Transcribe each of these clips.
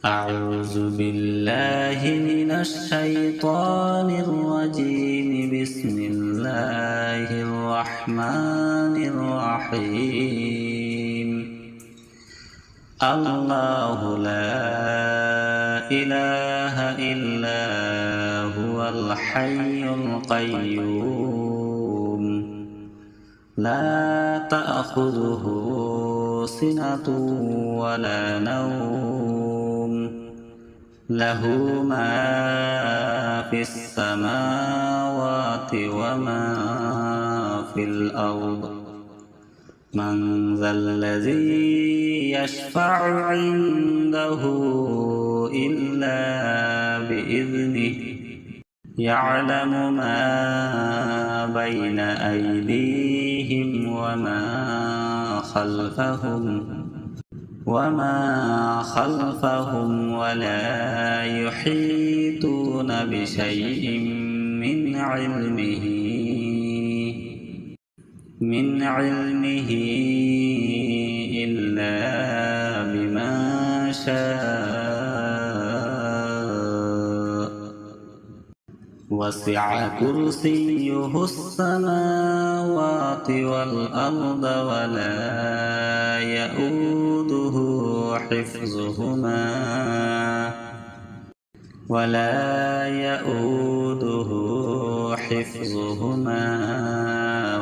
أعوذ بالله من الشيطان الرجيم. بسم الله الرحمن الرحيم. الله لا إله إلا هو الحي القيوم لا تأخذه سنة ولا نوم له ما في السماوات وما في الأرض من ذا الذي يشفع عنده إلا بإذنه يعلم ما بين أيديهم وما خلفهم ولا يحيطون بشيء من علمه إلا بما شاء وسع كرسيه السماوات والأرض ولا يؤوده حفظهما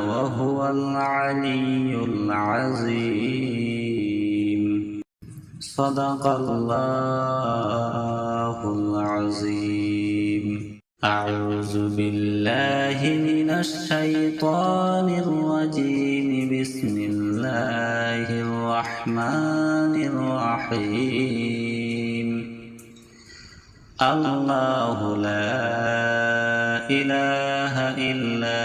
وهو العلي العظيم. صدق الله العظيم. أعوذ بالله من الشيطان الرجيم. بسم الله الرحمن الرحيم. الله لا إله إلا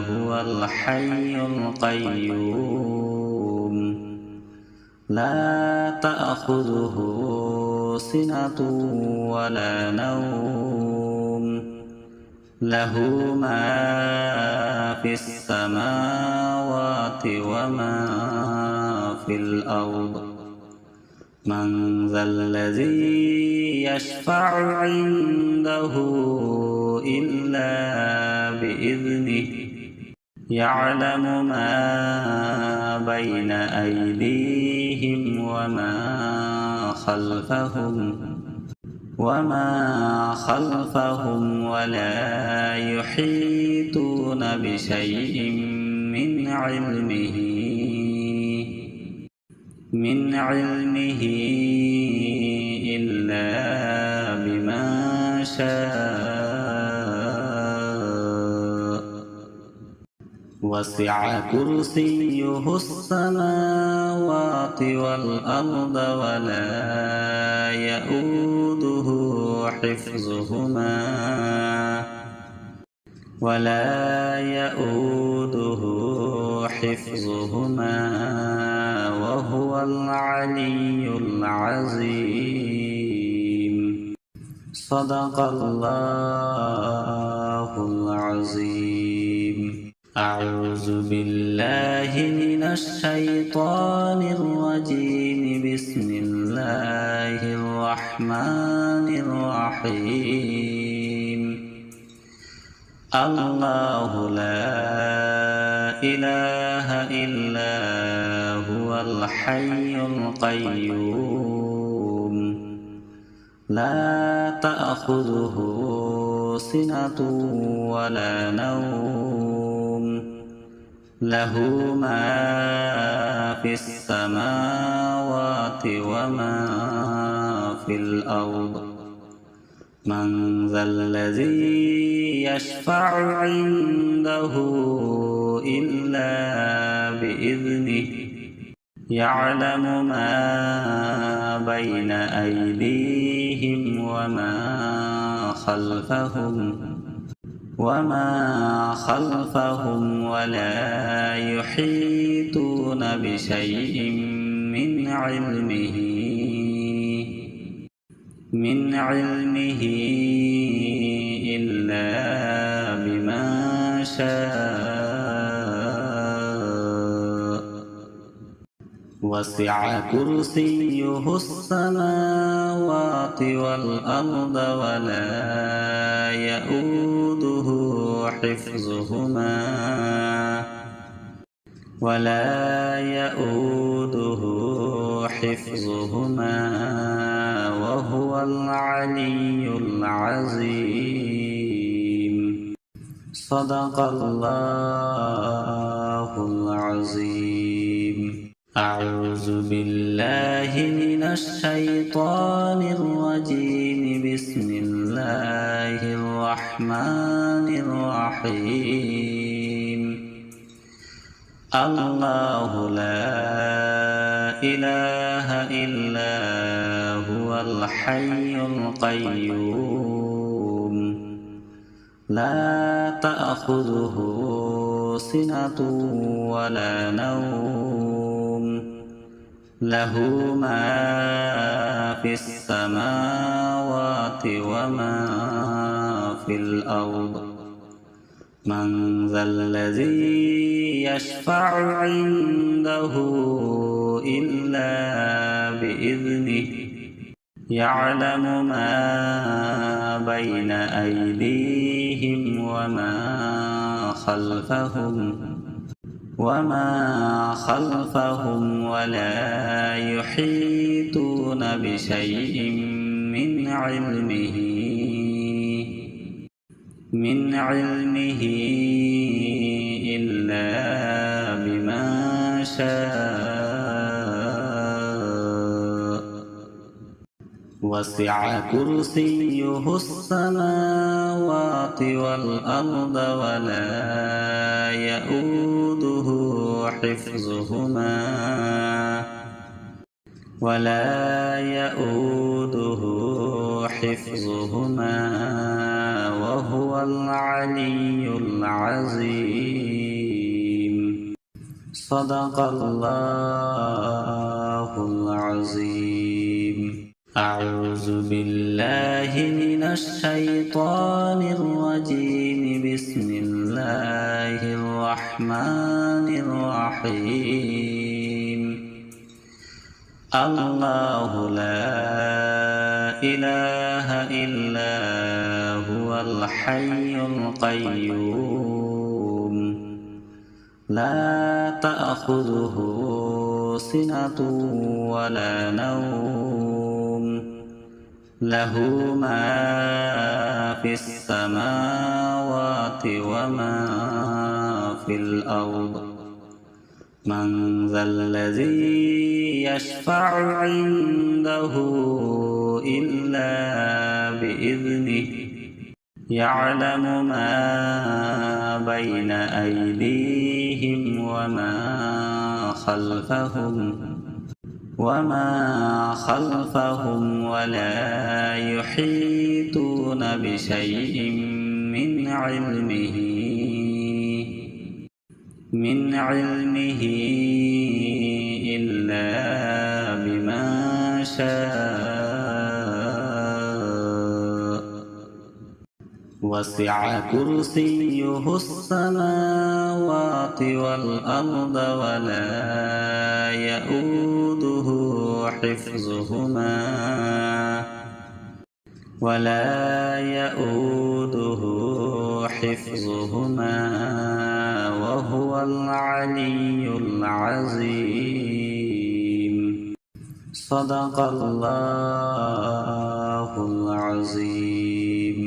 هو الحي القيوم لا تأخذه سنة ولا نوم له ما في السماوات وما في الأرض من ذا الذي يشفع عنده إلا بإذنه يعلم ما بين أيديهم وما خلفهم ولا يحيطون بشيء من علمه إلا بما شاء وسع كرسيه السماوات والأرض ولا يؤوده حفظهما وهو العلي العظيم. صدق الله العظيم. أعوذ بالله من الشيطان الرجيم. بسم الله الرحمن الرحيم. الله لا إله إلا هو الحي القيوم لا تأخذه سنة ولا نوم له ما في السماوات وما في الأرض من ذا الذي يشفع عنده إلا بإذنه يعلم ما بين أيديهم وما خلفهم ولا يحيطون بشيء من علمه إلا بما شاء وسع كرسيه السماوات والأرض ولا يؤوده حفظهما وهو العلي العظيم. صدق الله العظيم. أعوذ بالله من الشيطان الرجيم. بسم الله الرحمن الرحيم. الله لا إله إلا هو الحي القيوم لا تأخذه سنة ولا نوم له ما في السماوات وما في الأرض. من ذا الذي يشفع عنده إلا بإذنه يعلم ما بين أيديهم وما خلفهم ولا يحيطون بشيء من علمه إلا بما شاء. وسع كرسيه السماوات والأرض ولا يؤوده حفظهما وهو العلي العظيم. صدق الله العظيم. أعوذ بالله من الشيطان الرجيم. بسم الله الرحمن الرحيم. الله لا إله إلا هو الحي القيوم لا تأخذه سنة ولا نوم له ما في السماوات وما في الأرض. من ذا الذي يشفع عنده إلا بإذنه يعلم ما بين أيديهم وما خلفهم ولا يحيطون بشيء من علمه إلا بما شاء. وسع كرسيه السماوات والأرض ولا يؤوده حفظهما وهو العلي العظيم. صدق الله العظيم.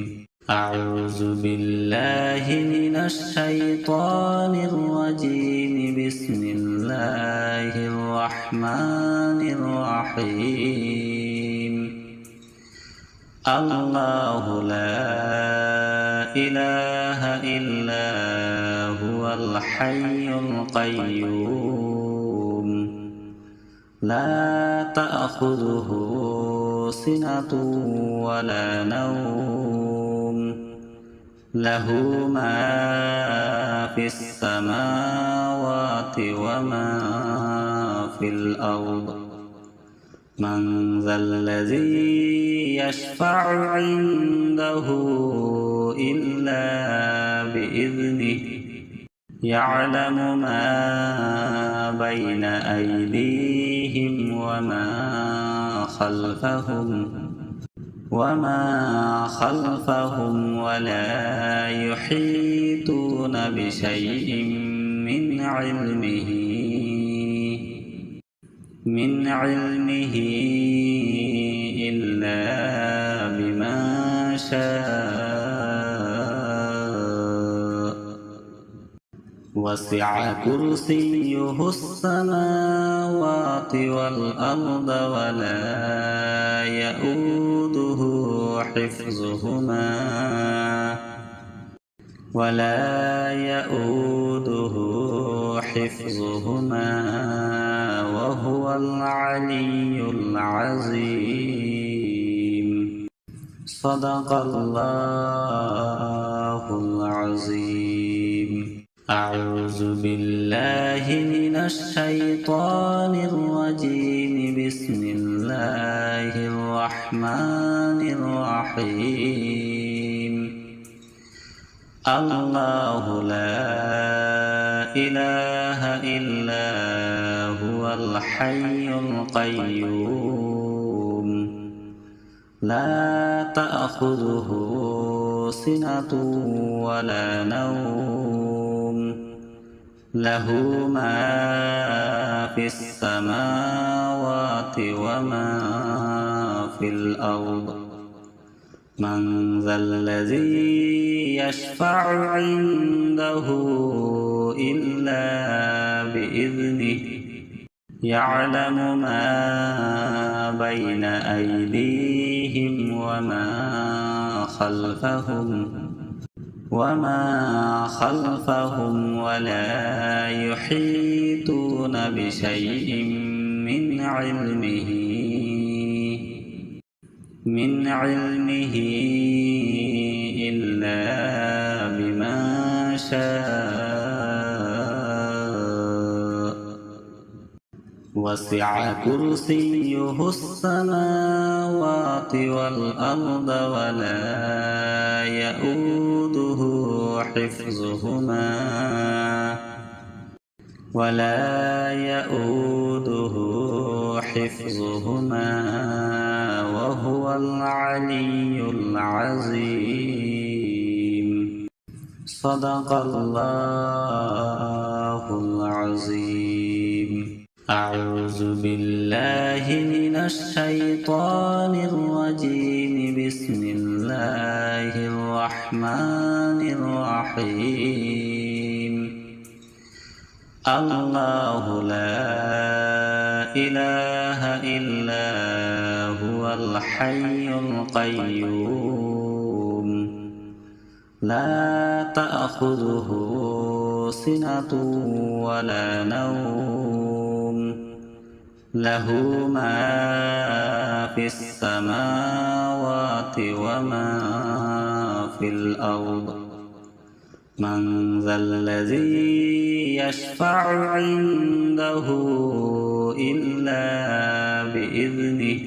أعوذ بالله من الشيطان الرجيم. بسم الله الرحمن الرحيم. الله لا إله إلا هو الحي القيوم لا تأخذه سنة ولا نوم له ما في السماوات وما في الأرض. من ذا الذي يشفع عنده إلا بإذنه يعلم ما بين أيديهم أيديهم وما خلفهم ولا يحيطون بشيء من علمه إلا بما شاء وسع كرسيه السماوات والأرض ولا يؤوده حفظهما وهو العلي العظيم. صدق الله العظيم. أعوذ بالله من الشيطان الرجيم. بسم الله الرحمن الرحيم. الله لا إله إلا هو الحي القيوم لا تأخذه سنة ولا نوم له ما في السماوات وما في الأرض. من ذا الذي يشفع عنده إلا بإذنه يعلم ما بين أيديهم وما خلفهم ولا يحيطون بشيء من علمه إلا بما شاء وسع كرسيه السماوات والأرض ولا يؤوده حفظهما وهو العلي العظيم. صدق الله العظيم. أعوذ بالله من الشيطان الرجيم. بسم الله الرحمن الرحيم. الله لا إله إلا هو الحي القيوم لا تأخذه سنة ولا نوم له ما في السماوات وما في الأرض. من ذا الذي يشفع عنده إلا بإذنه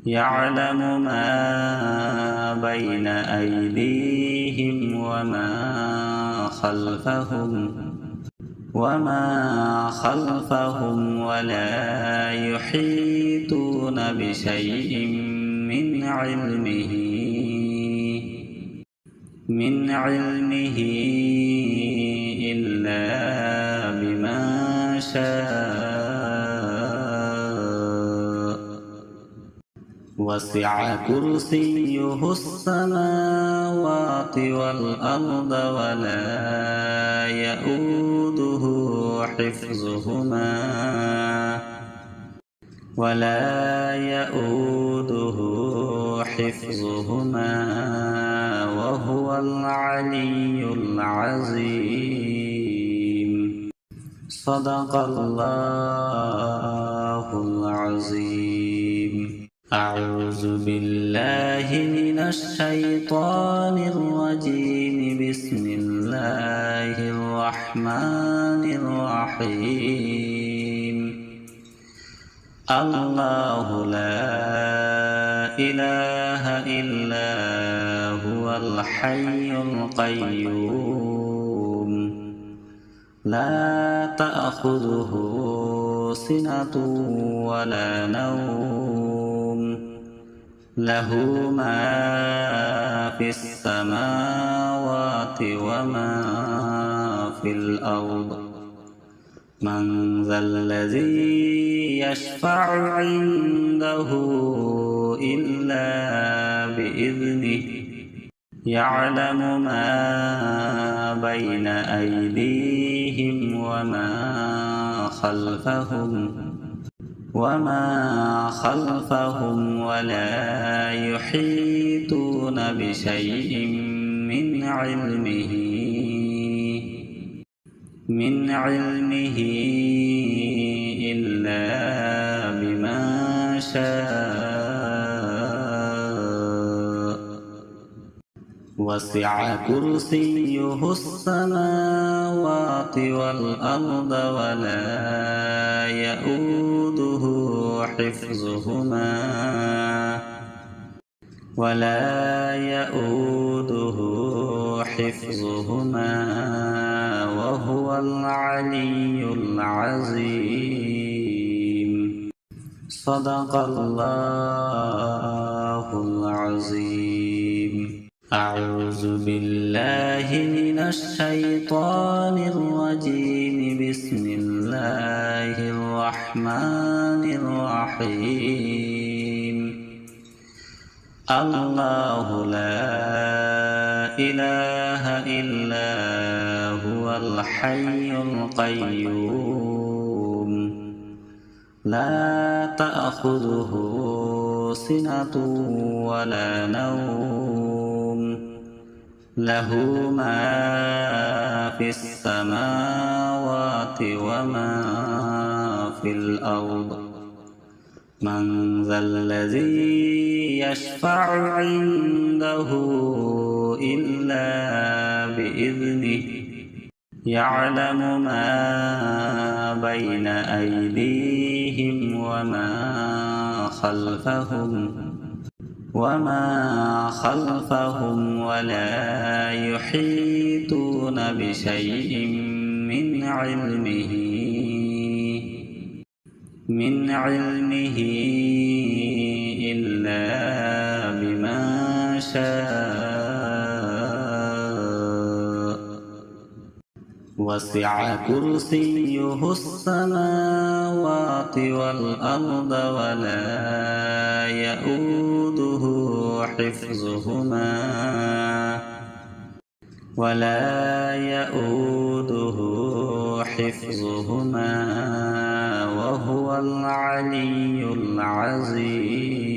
يعلم ما بين أيديهم وما خلفهم ولا يحيطون بشيء من علمه إلا بما شاء وسع كرسيه السماوات والأرض ولا يؤوده حفظهما وهو العلي العظيم. صدق الله العظيم. أعوذ بالله من الشيطان الرجيم. بسم الله الرحمن الرحيم. الله لا إله إلا هو الحي القيوم لا تأخذه سنة ولا نوم له ما في السماوات وما في الأرض من ذا الذي يشفع عنده إلا بإذنه يعلم ما بين أيديهم وما خلفهم ولا يحيطون بشيء من علمه إلا بما شاء وسع كرسيه السماوات والأرض ولا يؤوده حفظهما وهو العلي العظيم صدق الله العظيم أعوذ بالله من الشيطان الرجيم بسم الله الرحمن الرحيم الله لا إله إلا هو الحي القيوم لا تأخذه سنة ولا نوم له ما في السماوات وما في الأرض من ذا الذي يشفع عنده إلا بإذنه يعلم ما بين أيديهم وما خلفهم ولا يحيطون بشيء من علمه إلا بما شاء وسع كرسيه السماوات والأرض ولا يؤوده حفظهما وهو العلي العظيم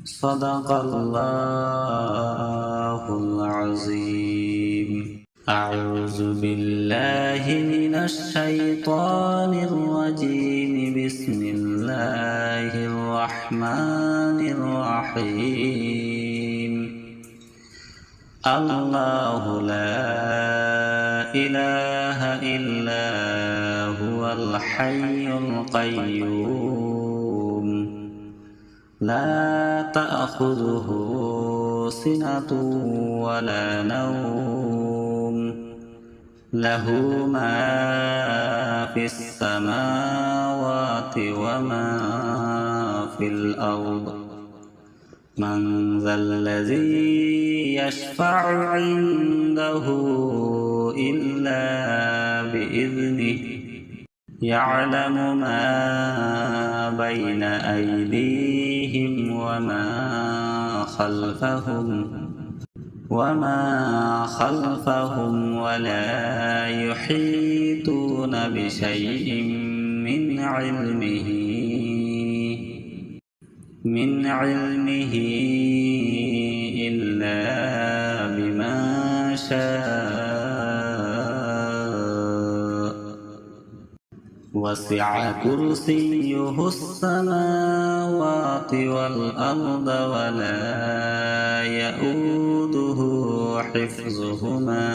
صدق الله العظيم أعوذ بالله من الشيطان الرجيم بسم الله الرحمن الرحيم الله لا إله إلا هو الحي القيوم لا تأخذه سنة ولا نوم له ما في السماوات وما في الأرض من ذا الذي يشفع عنده إلا بإذنه يعلم ما بين أيديهم وما خلفهم ولا يحيطون بشيء من علمه إلا بما شاء وسع كرسيه السماوات والأرض ولا يؤوده حفظهما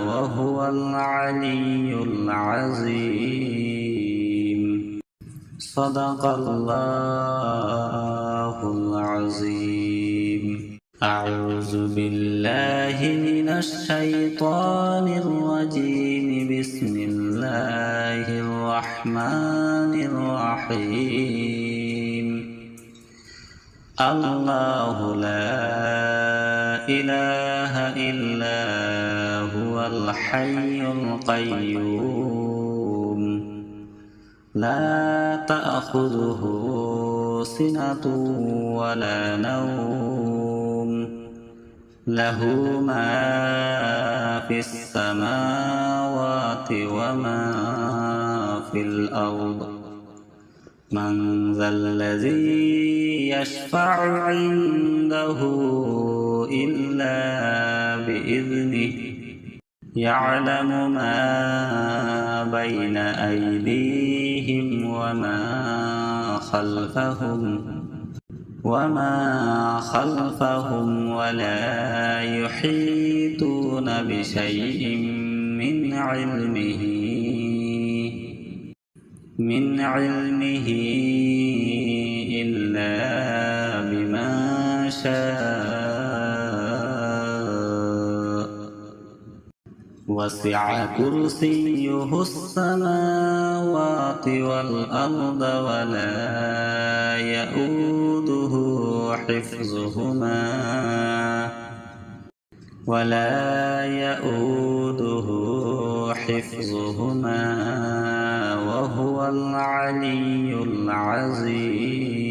وهو العلي العظيم صدق الله العظيم أعوذ بالله من الشيطان الرجيم بسم الله الرحمن الرحيم الله لا إله إلا هو الحي القيوم لا تأخذه سنة ولا نوم له ما في السماوات وما في الأرض من ذا الذي يشفع عنده إلا بإذنه يعلم ما بين أيديهم وما خلفهم ولا يحيطون بشيء من علمه إلا بما شاء وسع كرسيه السماوات والأرض ولا يؤوده حفظهما وهو العلي العظيم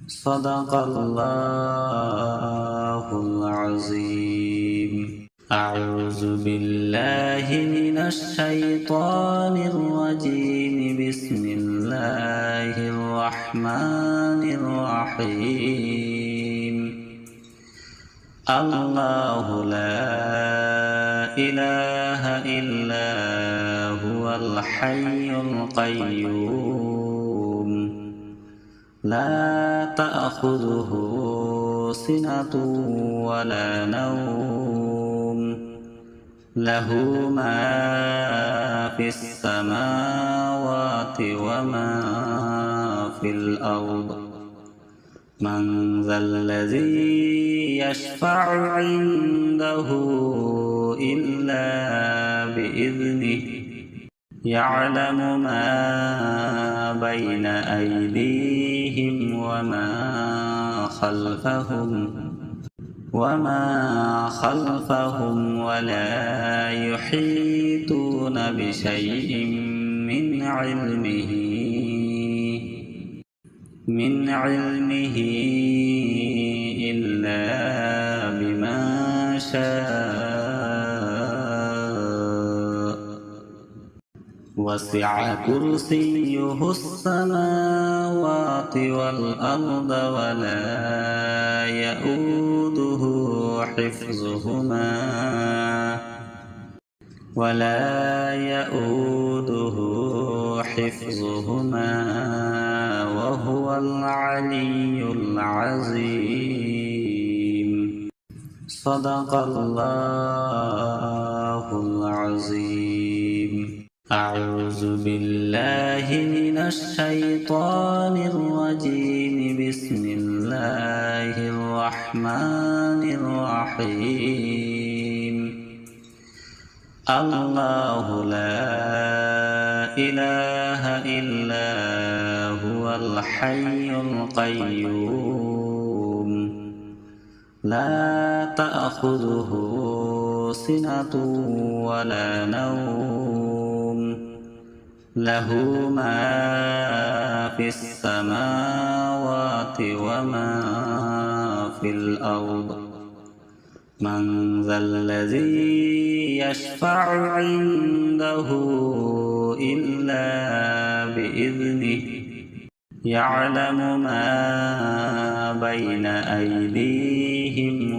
صدق الله العظيم أعوذ بالله من الشيطان الرجيم بسم الله الرحمن الرحيم الله لا إله إلا هو الحي القيوم لا تأخذه سنة ولا نوم له ما في السماوات وما في الأرض من ذا الذي يشفع عنده إلا بإذنه يعلم ما بين أيديهم وما خلفهم ولا يحيطون بشيء من علمه إلا بما شاء وسع كرسيه السماوات والأرض ولا يؤوده حفظهما وهو العلي العظيم صدق الله العظيم أعوذ بالله من الشيطان الرجيم بسم الله الرحمن الرحيم الله لا إله إلا هو الحي القيوم لا تأخذه سنة ولا نوم له ما في السماوات وما في الأرض من ذا الذي يشفع عنده إلا بإذنه يعلم ما بين أيديهم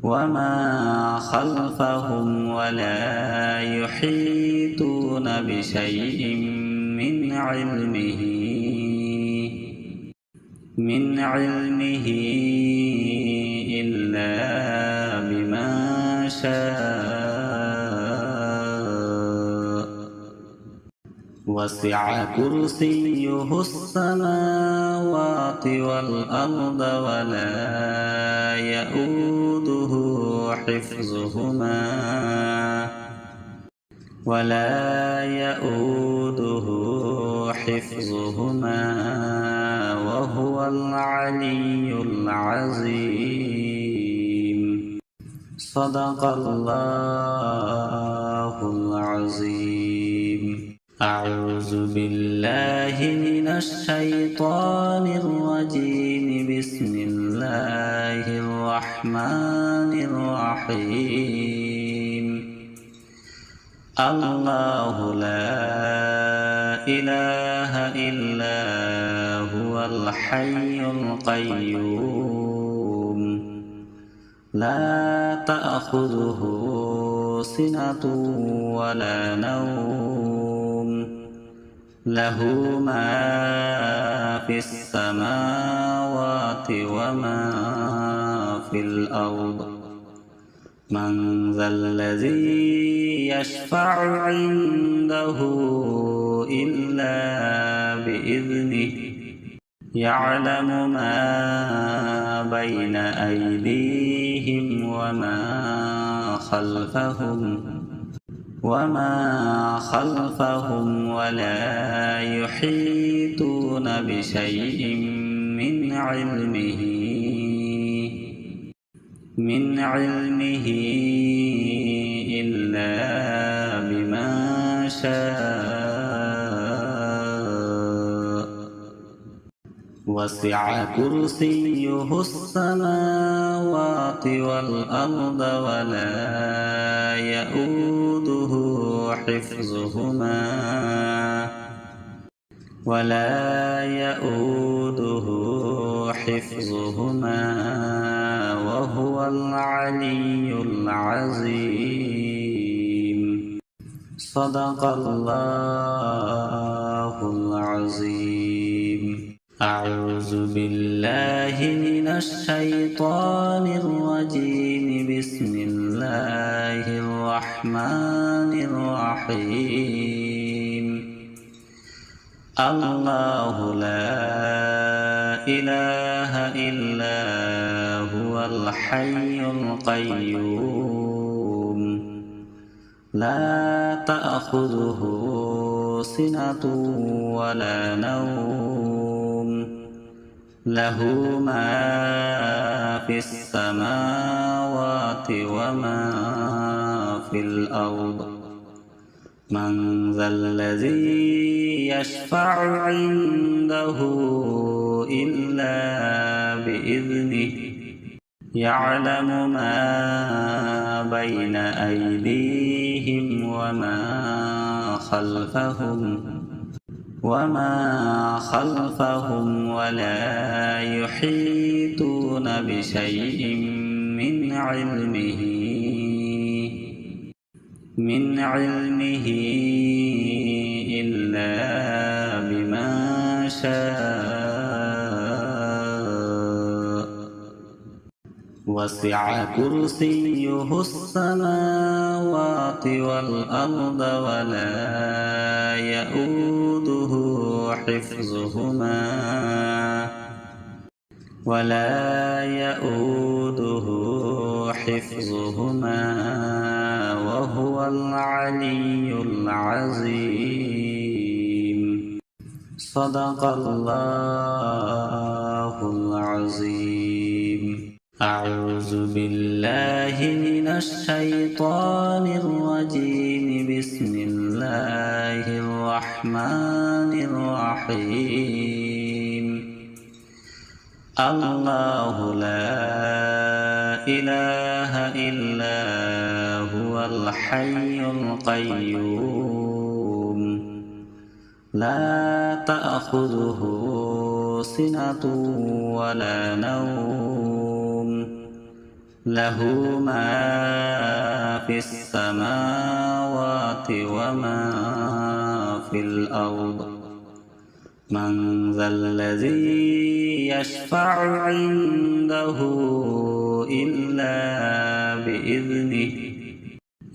وما خلفهم ولا يحيطون بشيء من علمه إلا بما شاء وسع كرسيه السماوات والأرض ولا يؤوده حفظهما وهو العلي العظيم. صدق الله العظيم. أعوذ بالله من الشيطان الرجيم. بسم الله الرحمن الرحيم. الله لا إله إلا هو الحي القيوم لا تأخذه سنة ولا نوم له ما في السماوات وما في الأرض. من ذا الذي يشفع عنده إلا بإذنه يعلم ما بين أيديهم وما خلفهم ولا يحيطون بشيء من علمه إلا بما شاء. وسع كرسيه السماوات والأرض ولا يؤوده حفظهما وهو العلي العظيم. صدق الله العظيم. أعوذ بالله من الشيطان الرجيم. بسم الله الرحمن الرحيم. الله لا إله إلا هو الحي القيوم لا تأخذه سنة ولا نوم له ما في السماوات وما في الأرض. من ذا الذي يشفع عنده إلا بإذنه يعلم ما بين أيديهم وما خلفهم ولا يحيطون بشيء من علمه إلا بما شاء. وسع كرسيه السماوات والأرض ولا يؤوده حفظهما وهو العلي العظيم. صدق الله العظيم. أعوذ بالله من الشيطان الرجيم. بسم الله الرحمن الرحيم. الله لا إله إلا هو الحي القيوم لا تأخذه سنة ولا نوم له ما في السماوات وما في الأرض. من ذا الذي يشفع عنده إلا بإذنه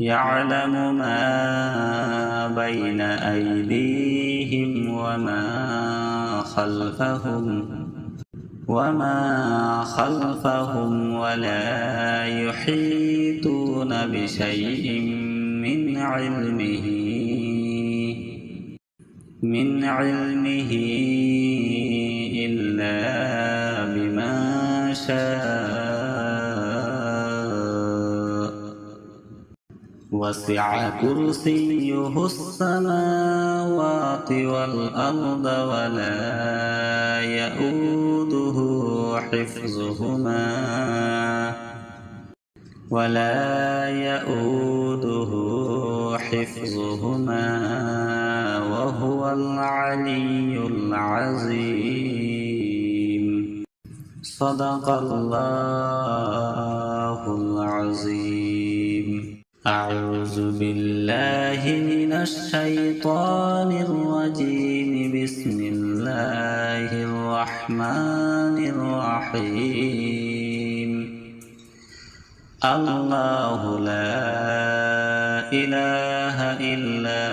يعلم ما بين أيديهم وما خلفهم ولا يحيطون بشيء من علمه إلا بما شاء وسع كرسيه السماوات والأرض ولا يؤوده حفظهما وهو العلي العظيم. صدق الله العظيم. أعوذ بالله من الشيطان الرجيم. بسم الله الرحمن الرحيم. الله لا إله إلا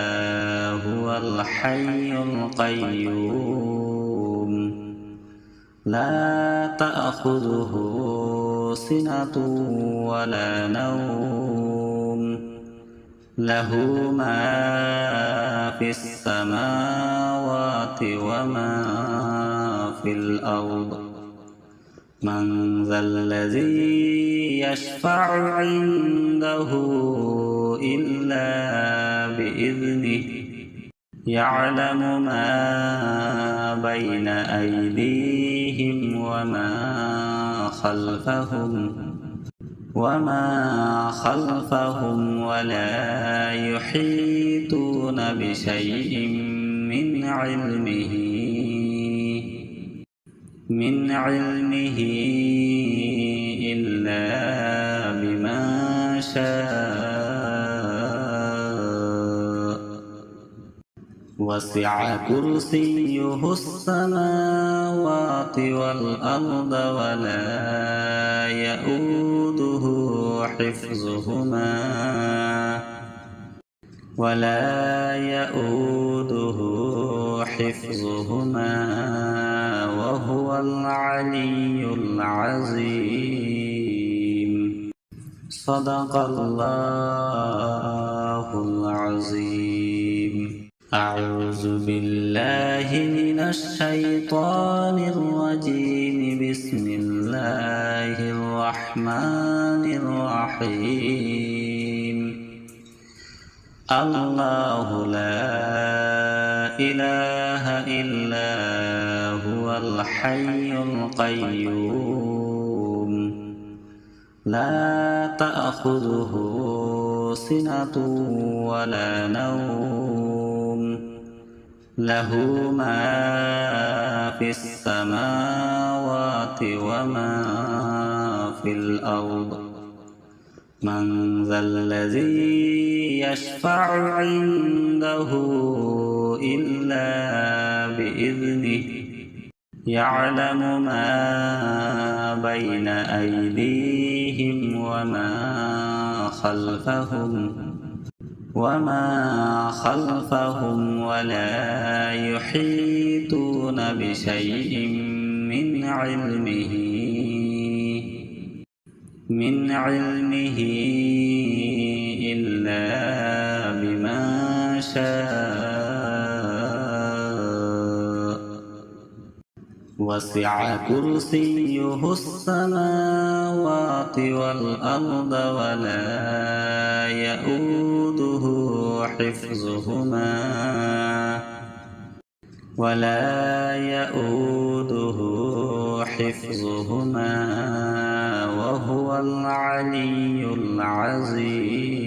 هو الحي القيوم لا تأخذه سنة ولا نوم له ما في السماوات وما في الأرض. من ذا الذي يشفع عنده إلا بإذنه يعلم ما بين أيديهم وما خلفهم ولا يحيطون بشيء من علمه إلا بما شاء وسع كرسيه السماوات والأرض ولا يؤوده حفظهما وهو العلي العظيم. صدق الله العظيم. أعوذ بالله من الشيطان الرجيم. بسم الله الرحمن الرحيم. الله لا إله إلا هو الحي القيوم لا تأخذه سنة ولا نوم له ما في السماوات وما في الأرض. من ذا الذي يشفع عنده إلا بإذنه يعلم ما بين أيديهم وما خلفهم ولا يحيطون بشيء من علمه إلا بما شاء وسع كرسيه السماوات والأرض ولا يؤوده حفظهما وهو العلي العظيم.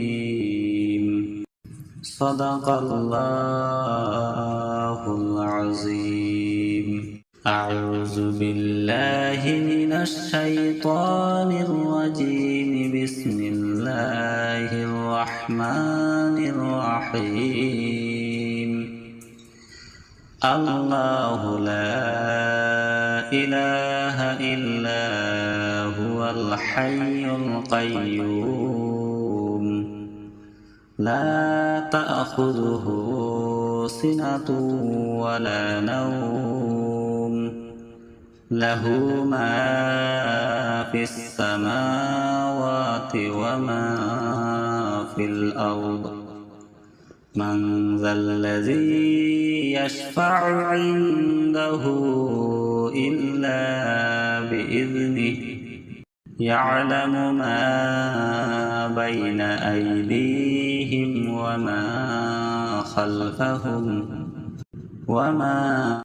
صدق الله العظيم. أعوذ بالله من الشيطان الرجيم. بسم الله الرحمن الرحيم. الله لا إله إلا هو الحي القيوم لا تأخذه سنة ولا نوم له ما في السماوات وما في الأرض من ذا الذي يشفع عنده إلا بإذنه يعلم ما بين أيديهم وما خلفهم وما